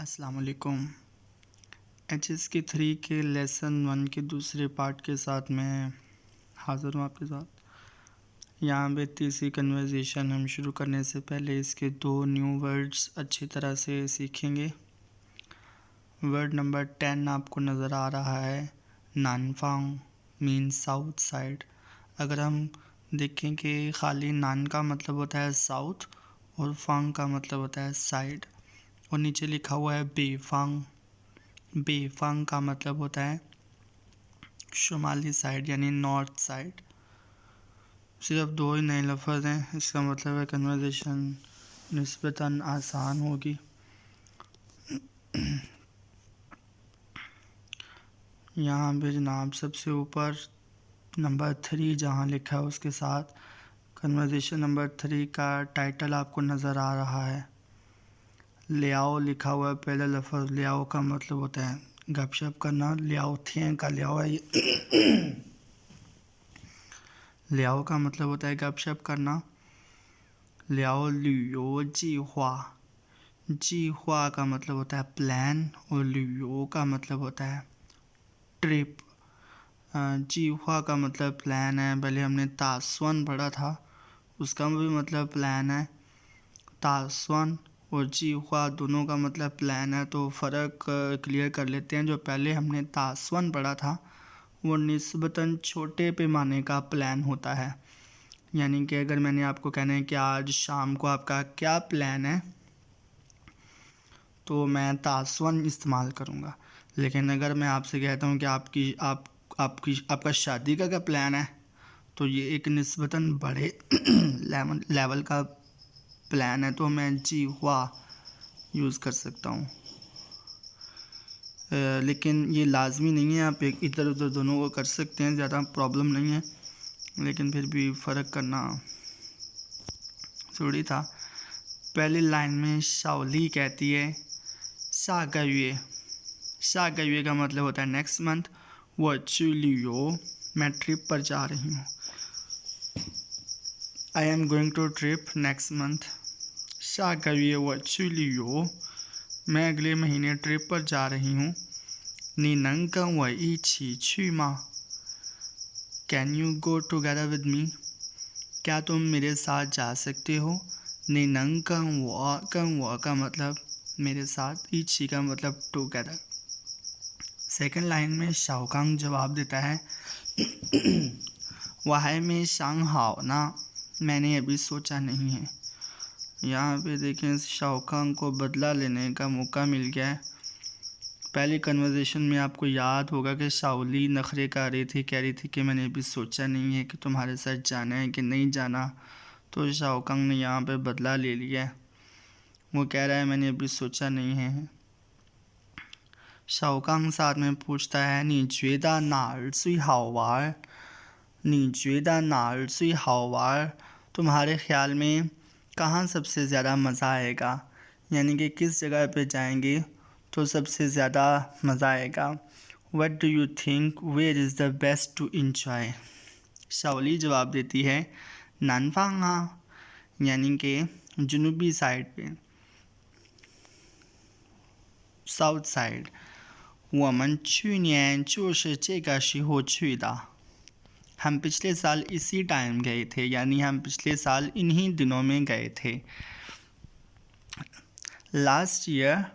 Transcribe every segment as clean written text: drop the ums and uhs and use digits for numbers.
अस्सलाम वालेकुम। एच के 3 के लेसन 1 के दूसरे पार्ट के साथ मैं हाज़िर हूँ आपके साथ। यहाँ पे तीसरी कन्वर्सेशन हम शुरू करने से पहले इसके 2 न्यू वर्ड्स अच्छी तरह से सीखेंगे। वर्ड नंबर 10 आपको नज़र आ रहा है, नानफांग मीन साउथ साइड। अगर हम देखें कि खाली नान का मतलब होता है साउथ और फांग का मतलब होता है साइड, और नीचे लिखा हुआ है बेफांग। बेफांग का मतलब होता है शुमाली साइड यानी नॉर्थ साइड। सिर्फ 2 ही नए लफ्ज़ हैं, इसका मतलब है कन्वर्सेशन निस्बतन आसान होगी। यहाँ पे जनाब सबसे ऊपर नंबर 3 जहाँ लिखा है उसके साथ कन्वर्सेशन नंबर 3 का टाइटल आपको नज़र आ रहा है। लियाओ लिखा हुआ है पहला लफ्ज़। लियाओ का मतलब होता है गपशप करना। लियाओ थिएं का लियाओ है लियाओ का मतलब होता है गपशप करना। लियाओ लियो जी हुआ का मतलब होता है प्लान, और लियो का मतलब होता है ट्रिप। जी हुआ का मतलब प्लान है। पहले हमने तास्वन पढ़ा था, उसका भी मतलब प्लान है। तास्वन और जी हुआ दोनों का मतलब प्लान है, तो फ़र्क क्लियर कर लेते हैं। जो पहले हमने तास्वन पढ़ा था वो निस्बतन छोटे पैमाने का प्लान होता है, यानी कि अगर मैंने आपको कहना है कि आज शाम को आपका क्या प्लान है, तो मैं तास्वन इस्तेमाल करूँगा। लेकिन अगर मैं आपसे कहता हूँ कि आपका शादी का क्या प्लान है, तो ये एक निस्बतन बड़े लेवल का प्लान है, तो मैं जी हुआ यूज़ कर सकता हूँ। लेकिन ये लाजमी नहीं है, आप एक इधर उधर दोनों को कर सकते हैं, ज़्यादा प्रॉब्लम नहीं है, लेकिन फिर भी फ़र्क करना ज़रूरी था। पहली लाइन में शाओली कहती है शागयुए का मतलब होता है नेक्स्ट मंथ। वो चुलियो मैं ट्रिप पर जा रही हूँ। I am going to trip next month. शागयुए वो चुलियो मैं अगले महीने ट्रिप पर जा रही हूँ। नी नंग गन वो इची ची मा? Can you go together with me? क्या तुम मेरे साथ जा सकते हो? नी नंग गन वो का मतलब मेरे साथ, इची का मतलब टुगेदर। सेकंड लाइन में शाओकांग जवाब देता है वाह में शांग हाओ ना, मैंने अभी सोचा नहीं है। यहाँ पे देखें शाओकांग को बदला लेने का मौका मिल गया है। पहली कन्वर्सेशन में आपको याद होगा कि शाओली नखरे कर रही थी, कह रही थी कि मैंने अभी सोचा नहीं है कि तुम्हारे साथ जाना है कि नहीं जाना, तो शाओकांग ने यहाँ पे बदला ले लिया है। वो कह रहा है मैंने अभी सोचा नहीं है। शाओकांग साथ में पूछता है नी ज्वेदा नार सुई हाओ वार? नी ज्वेदा नार सुई हाओ वार? तुम्हारे ख्याल में कहाँ सबसे ज़्यादा मज़ा आएगा, यानी कि किस जगह पे जाएंगे तो सबसे ज़्यादा मज़ा आएगा। What do you think where is the best to enjoy? Shaoli जवाब देती है नानफांगा, यानी कि जुनूबी साइड पे, साउथ साइड। 我们去年就是这个时候去的。 हम पिछले साल इसी टाइम गए थे, यानी हम पिछले साल इन्हीं दिनों में गए थे। Last year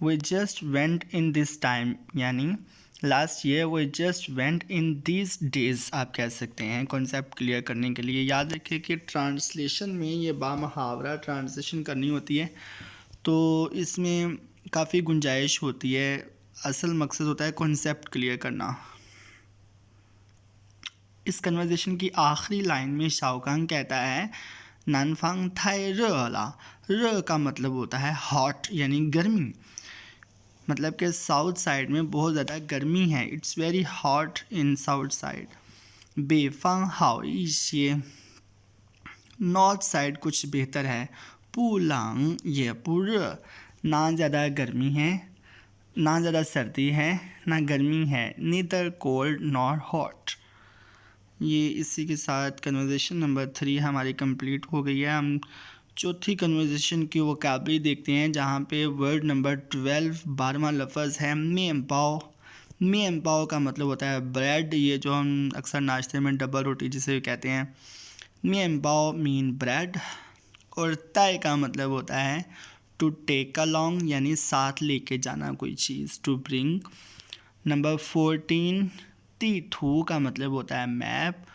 we just went in this time, यानी last year we just went in this days आप कह सकते हैं। कॉन्सेप्ट क्लियर करने के लिए याद रखें कि ट्रांसलेशन में ये बामुहावरा ट्रांसलेशन करनी होती है, तो इसमें काफ़ी गुंजाइश होती है। असल मकसद होता है कॉन्सेप्ट क्लियर करना। इस कन्वर्सेशन की आखिरी लाइन में शाओकांग कहता है नानफांग थाई रला। र का मतलब होता है हॉट, यानी गर्मी। मतलब कि साउथ साइड में बहुत ज़्यादा गर्मी है, it's very hot in south side. बेफांग हाओ इसे, नॉर्थ साइड कुछ बेहतर है। पुलांग ये पुर, ना ज़्यादा गर्मी है ना ज़्यादा सर्दी है ना गर्मी है, नीदर कोल्ड नॉर हॉट। ये इसी के साथ कन्वर्सेशन नंबर 3 हमारी कंप्लीट हो गई है। हम चौथी कन्वर्सेशन की वोकैबुलरी देखते हैं, जहाँ पे वर्ड नंबर 12 12वां लफ्ज़ है मेंपाओ। मेंपाओ का मतलब होता है ब्रेड, ये जो हम अक्सर नाश्ते में डबल रोटी जिसे कहते हैं। मेंपाओ मीन ब्रेड। और ताई का मतलब होता है टू टेक अलॉन्ग, यानी साथ लेके जाना कोई चीज़, टू ब्रिंग। नंबर 14 तीथू का मतलब होता है मैप।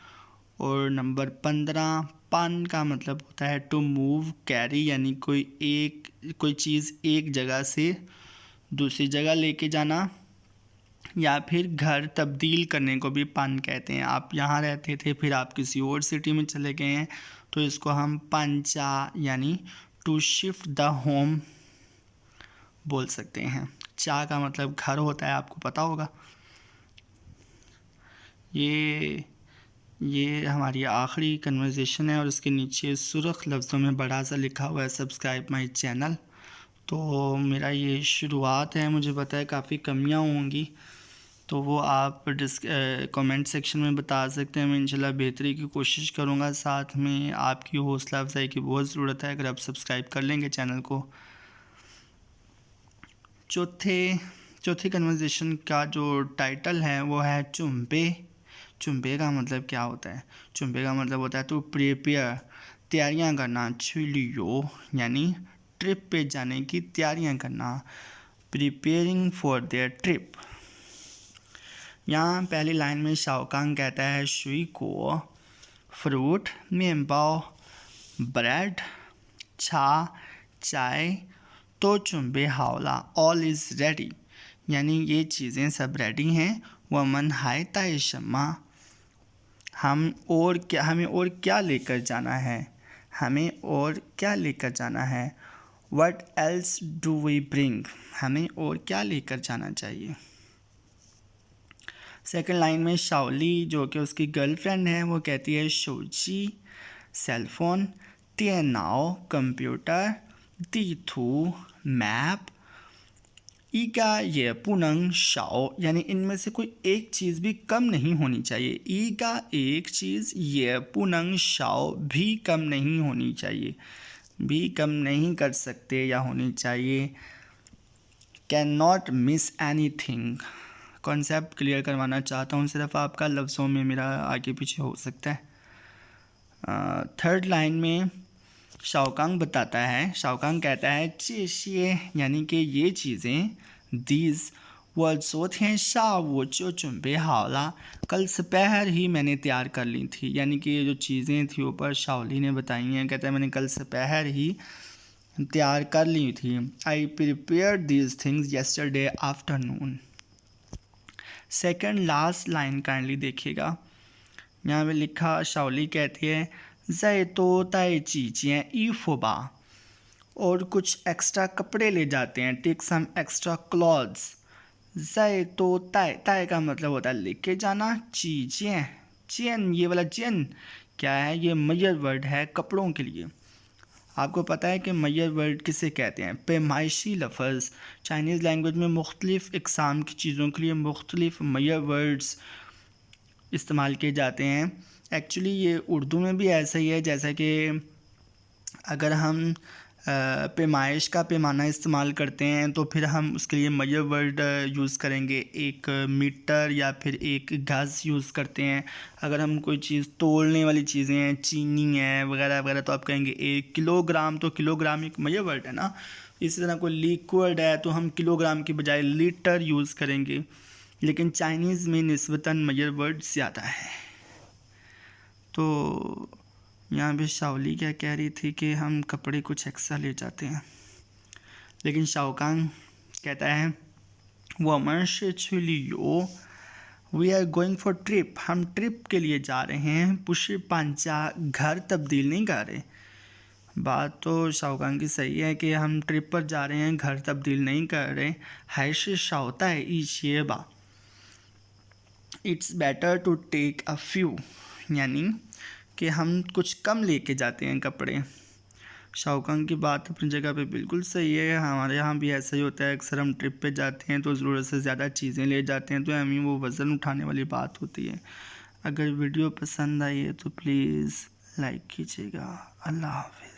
और नंबर 15 पान का मतलब होता है टू मूव कैरी, यानी कोई चीज़ एक जगह से दूसरी जगह लेके जाना, या फिर घर तब्दील करने को भी पान कहते हैं। आप यहाँ रहते थे फिर आप किसी और सिटी में चले गए हैं तो इसको हम पांचा यानी टू शिफ्ट द होम बोल सकते हैं। चा का मतलब घर होता है, आपको पता होगा। ये हमारी आखिरी कन्वर्सेशन है और इसके नीचे सुर्ख लफ्ज़ों में बड़ा सा लिखा हुआ है सब्सक्राइब माय चैनल। तो मेरा ये शुरुआत है, मुझे पता है काफ़ी कमियां होंगी, तो वो आप कमेंट सेक्शन में बता सकते हैं। मैं इंशाल्लाह बेहतरी की कोशिश करूँगा। साथ में आपकी हौसला अफजाई की बहुत ज़रूरत है अगर आप सब्सक्राइब कर लेंगे चैनल को। चौथी कन्वर्सेशन का जो टाइटल है वो है चुम्बे। चुम्बे का मतलब क्या होता है? चुम्बे का मतलब होता है टू प्रिपेयर, तैयारियां करना। छुलियो यानी ट्रिप पे जाने की तैयारियां करना, प्रिपेयरिंग फॉर देयर ट्रिप। यहाँ पहली लाइन में शाओकांग कहता है शुई को फ्रूट, मेंबाओ ब्रेड, छा चाय, तो चुम्बे हावला ऑल इज़ रेडी, यानी ये चीज़ें सब रेडी हैं। वमन हाय ताई शम्मा, हमें और क्या लेकर जाना है, हमें और क्या लेकर जाना है। What else do we bring, हमें और क्या लेकर जाना चाहिए। सेकंड लाइन में शाओली जो कि उसकी गर्लफ्रेंड है वो कहती है शोची सेलफोन, तेनाओ कंप्यूटर, दीथू मैप, ईगा ये पुनंग शाओ, यानी इनमें से कोई एक चीज़ भी कम नहीं होनी चाहिए। ईगा एक चीज़, ये पुनंग शाओ भी कम नहीं होनी चाहिए, भी कम नहीं कर सकते या होनी चाहिए। Can not miss any thing, concept clear करवाना चाहता हूँ सिर्फ आपका, लफ्ज़ों में मेरा आगे पीछे हो सकता है। थर्ड लाइन में शाओकांग बताता है, शाओकांग कहता है चेशिए, यानी कि ये चीज़ें, दीज वो ज़ोथियन शाओ जो चुम्बे हावला, कल दोपहर ही मैंने तैयार कर ली थी, यानी कि ये जो चीज़ें थी ऊपर शाओली ने बताई हैं। कहता है मैंने कल दोपहर ही तैयार कर ली थी। I prepare these things yesterday afternoon. Second last line kindly देखिएगा, यहाँ पे लिखा शाओली कहती है जय तो ताई चीज़ें ईफोबा, और कुछ एक्स्ट्रा कपड़े ले जाते हैं, टेक सम एक्स्ट्रा क्लॉथ्स। जय तो ताई का मतलब होता है लेके जाना, चीज़ें चेन, ये वाला चेन क्या है, ये मयर वर्ड है कपड़ों के लिए। आपको पता है कि मयर वर्ड किसे कहते हैं? पैमाइशी लफ्ज़। चाइनीज़ लैंग्वेज में मुख्तलिफ़ इक़साम की चीज़ों के लिए मुख्तलिफ़ मयर वर्ड्स इस्तेमाल किए जाते हैं। एक्चुअली ये उर्दू में भी ऐसा ही है, जैसा कि अगर हम पैमाइश का पैमाना इस्तेमाल करते हैं तो फिर हम उसके लिए मयर वर्ड यूज़ करेंगे, एक मीटर या फिर एक गज़ यूज़ करते हैं। अगर हम कोई चीज़ तोलने वाली चीज़ें हैं, चीनी है वगैरह वगैरह, तो आप कहेंगे 1 किलोग्राम, तो किलोग्राम एक मयर वर्ड है ना। इसी तरह कोई लिक्विड है तो हम किलोग्राम की बजाय लीटर यूज़ करेंगे, लेकिन चाइनीज़ में निस्बतन मयर वर्ड ज़्यादा है। तो यहाँ पे शाओली क्या कह रही थी कि हम कपड़े कुछ एक्स्ट्रा ले जाते हैं, लेकिन शाओकांग कहता है वमन शिलियो we are going for trip, हम ट्रिप के लिए जा रहे हैं। पुष्य पांचा, घर तब्दील नहीं कर रहे। बात तो शाओकांग की सही है कि हम ट्रिप पर जा रहे हैं, घर तब्दील नहीं कर रहे। हैश शाओता है ईशेबा, it's better to take a few, यानी कि हम कुछ कम लेके जाते हैं कपड़े। शाओकांग की बात अपनी जगह पे बिल्कुल सही है। हमारे यहाँ भी ऐसा ही होता है, अक्सर हम ट्रिप पे जाते हैं तो ज़रूरत से ज़्यादा चीज़ें ले जाते हैं, तो हमें वो वज़न उठाने वाली बात होती है। अगर वीडियो पसंद आई है तो प्लीज़ लाइक कीजिएगा। अल्लाह हाफ़िज़।